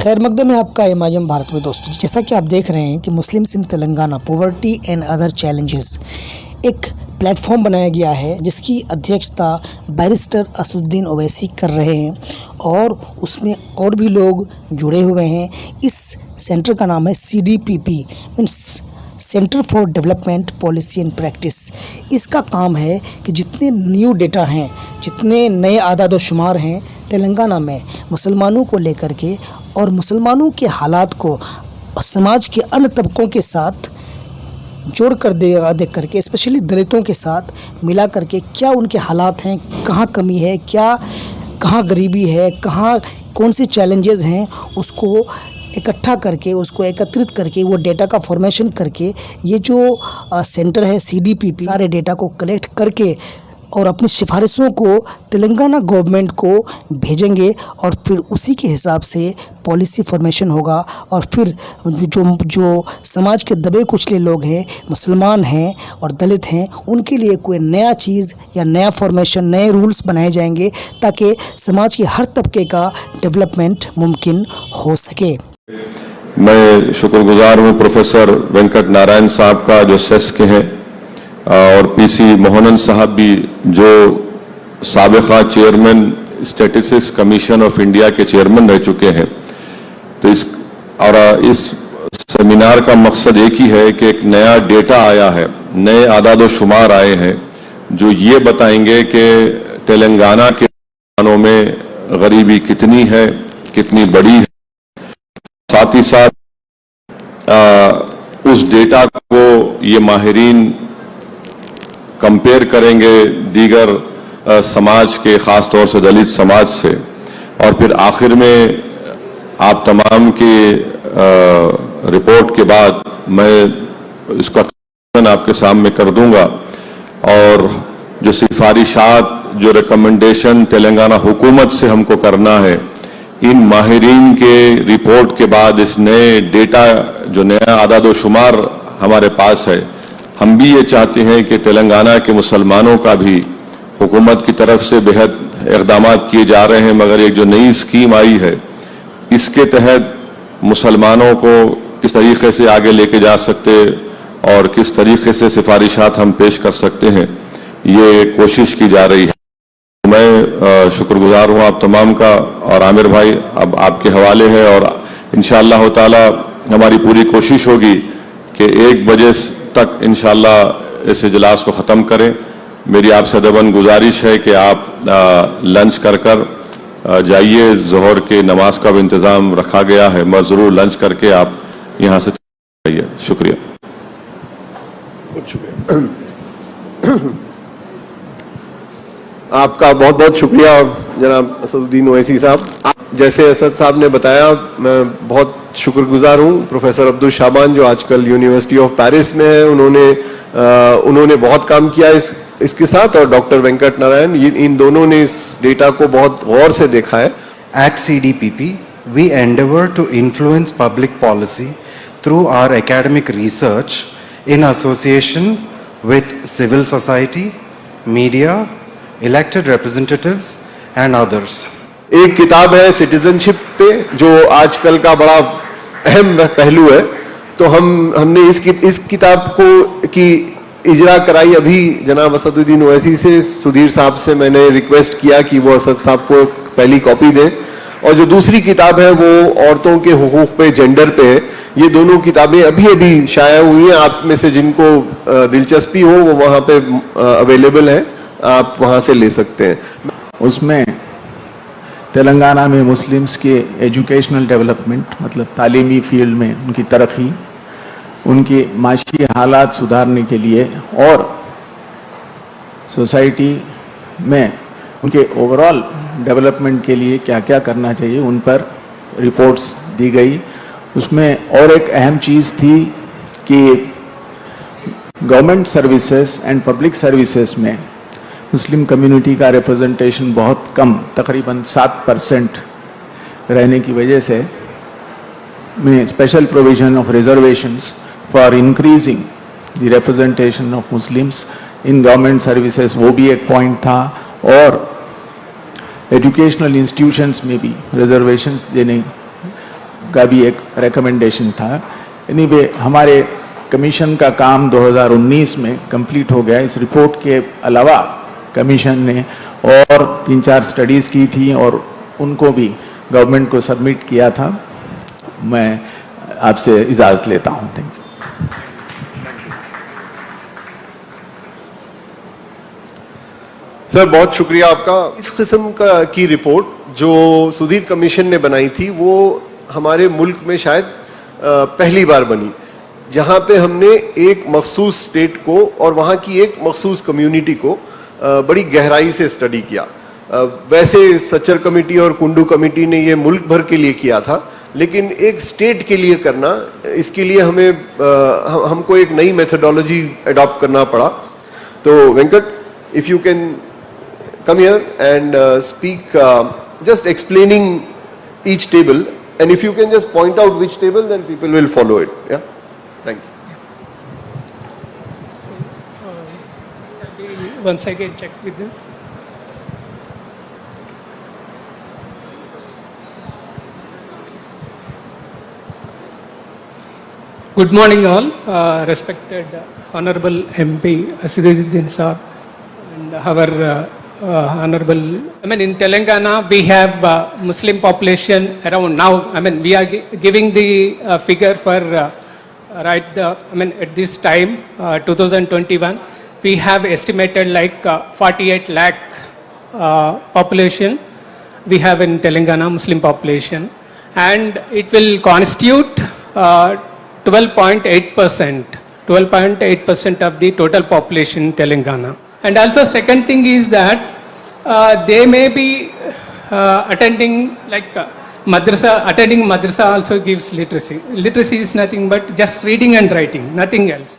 खैर मकदम है आपका एम भारत में। दोस्तों, जैसा कि आप देख रहे हैं कि Muslims in Telangana poverty and other challenges एक प्लेटफॉर्म बनाया गया है जिसकी अध्यक्षता बैरिस्टर असदुद्दीन ओवैसी कर रहे हैं और उसमें और भी लोग जुड़े हुए हैं। इस सेंटर का नाम है CDPP means centre for development policy and practice. इसका काम है कि जितने न्यू डेटा हैं, जितने नए आदाद व शुमार हैं तेलंगाना में मुसलमानों को लेकर के और मुसलमानों के हालात को समाज के अन्य तबकों के साथ जोड़ कर देख करके, स्पेशली दलितों के साथ मिला करके क्या उनके हालात हैं, कहाँ कमी है, कहाँ गरीबी है, कहाँ कौन से चैलेंजेस हैं, उसको इकट्ठा करके, उसको एकत्रित करके, वो डेटा का फॉर्मेशन करके ये जो सेंटर है CDPP सारे डेटा को कलेक्ट करके और अपनी सिफारिशों को तेलंगाना गवर्नमेंट को भेजेंगे और फिर उसी के हिसाब से पॉलिसी फॉर्मेशन होगा और फिर जो समाज के दबे कुचले लोग हैं, मुसलमान हैं और दलित हैं, उनके लिए कोई नया चीज़ या नया फॉर्मेशन, नए रूल्स बनाए जाएंगे ताकि समाज के हर तबके का डेवलपमेंट मुमकिन हो सके। मैं शुक्रगुजार हूँ प्रोफेसर वेंकट नारायण साहब का जो सेस के हैं और PC मोहनन साहब भी जो साबिका chairman statistics commission of India के चेयरमैन रह चुके हैं। तो इस सेमिनार का मकसद एक ही है कि एक नया डेटा आया है, नए आदाद व शुमार आए हैं जो ये बताएंगे कि तेलंगाना के स्थानों में गरीबी कितनी है, कितनी बड़ी है। साथ ही साथ उस डेटा को ये माहिरीन कंपेयर करेंगे दीगर समाज के, ख़ास तौर से दलित समाज से, और फिर आखिर में आप तमाम की रिपोर्ट के बाद मैं इसका आपके सामने कर दूंगा और जो सिफारिशात, जो रिकमेंडेशन तेलंगाना हुकूमत से हमको करना है, इन माहिरीन के रिपोर्ट के बाद इस नए डेटा, जो नया आदाद व शुमार हमारे पास है, हम भी ये चाहते हैं कि तेलंगाना के मुसलमानों का भी हुकूमत की तरफ से बेहद इक़दाम किए जा रहे हैं, मगर एक जो नई स्कीम आई है इसके तहत मुसलमानों को किस तरीके से आगे लेके जा सकते और किस तरीके से सिफारिशात हम पेश कर सकते हैं, ये कोशिश की जा रही है। मैं शुक्रगुजार हूँ आप तमाम का और आमिर भाई अब आपके हवाले है और इंशाअल्लाह ताला हमारी पूरी कोशिश होगी कि 1 बजे तक इंशाअल्लाह इस इजलास को ख़त्म करें। मेरी आपसे अदबन गुजारिश है कि आप लंच कर जाइए। ज़ोहर के नमाज का भी इंतज़ाम रखा गया है, मैं ज़रूर लंच करके आप यहाँ से जाइए। शुक्रिया। आपका बहुत बहुत शुक्रिया जनाब असदुद्दीन ओवैसी साहब। जैसे असद साहब ने बताया, मैं बहुत शुक्रगुजार हूँ प्रोफेसर अब्दुल शाबान जो आजकल यूनिवर्सिटी ऑफ पेरिस में है। उन्होंने बहुत काम किया इसके साथ, और डॉक्टर वेंकट नारायण, इन दोनों ने इस डेटा को बहुत गौर से देखा है। At CDPP, we endeavor to influence public policy through our academic research in association with civil society, media, elected representatives and others. एक किताब है सिटीजनशिप पे जो आजकल का बड़ा अहम पहलू है, तो हमने इस किताब की इजरा कराई अभी जनाब असदुद्दीन ओवैसी से। सुधीर साहब से मैंने रिक्वेस्ट किया कि वो असद साहब को पहली कॉपी दें, और जो दूसरी किताब है वो औरतों के हुकूक पे, जेंडर पे है। ये दोनों किताबें अभी शाया हुई हैं। आप में से जिनको दिलचस्पी हो वो वहाँ पे अवेलेबल है, आप वहाँ से ले सकते हैं। उसमें तेलंगाना में मुस्लिम्स के एजुकेशनल डेवलपमेंट, मतलब तालीमी फील्ड में उनकी तरक्की, उनकी माशी हालात सुधारने के लिए और सोसाइटी में उनके ओवरऑल डेवलपमेंट के लिए क्या क्या करना चाहिए, उन पर रिपोर्ट्स दी गई। उसमें और एक अहम चीज़ थी कि government services and public services में मुस्लिम कम्युनिटी का रिप्रेजेंटेशन बहुत कम, तकरीबन 7% रहने की वजह से में special provision of reservations for increasing the representation of Muslims in government services, वो भी एक पॉइंट था। और एजुकेशनल इंस्टीट्यूशंस में भी रिजर्वेशंस देने का भी एक रिकमेंडेशन था। एनीवे हमारे कमीशन का काम 2019 में कंप्लीट हो गया। इस रिपोर्ट के अलावा कमीशन ने और 3-4 स्टडीज़ की थी और उनको भी गवर्नमेंट को सबमिट किया था। मैं आपसे इजाज़त लेता हूँ। Thank you. सर बहुत शुक्रिया आपका। इस किस्म की रिपोर्ट जो सुधीर कमीशन ने बनाई थी वो हमारे मुल्क में शायद पहली बार बनी, जहां पे हमने एक मखसूस स्टेट को और वहां की एक मखसूस कम्युनिटी को बड़ी गहराई से स्टडी किया। वैसे सच्चर कमेटी और कुंडू कमेटी ने ये मुल्क भर के लिए किया था, लेकिन एक स्टेट के लिए करना, इसके लिए हमको एक नई मेथोडोलॉजी अडॉप्ट करना पड़ा। तो Venkat, if you can come here and speak just explaining each table, and if you can just point out which table, then people will follow it. Yeah, thank you. Once again check with them. Good morning all, respected Honorable MP Asiduddin sir and our Honorable, in Telangana we have Muslim population around now, we are giving the figure for at this time, 2021, we have estimated like 48 lakh population we have in Telangana, Muslim population, and it will constitute 12.8% of the total population in Telangana. And also second thing is that they may be attending madrasa also gives literacy. Literacy is nothing but just reading and writing, nothing else.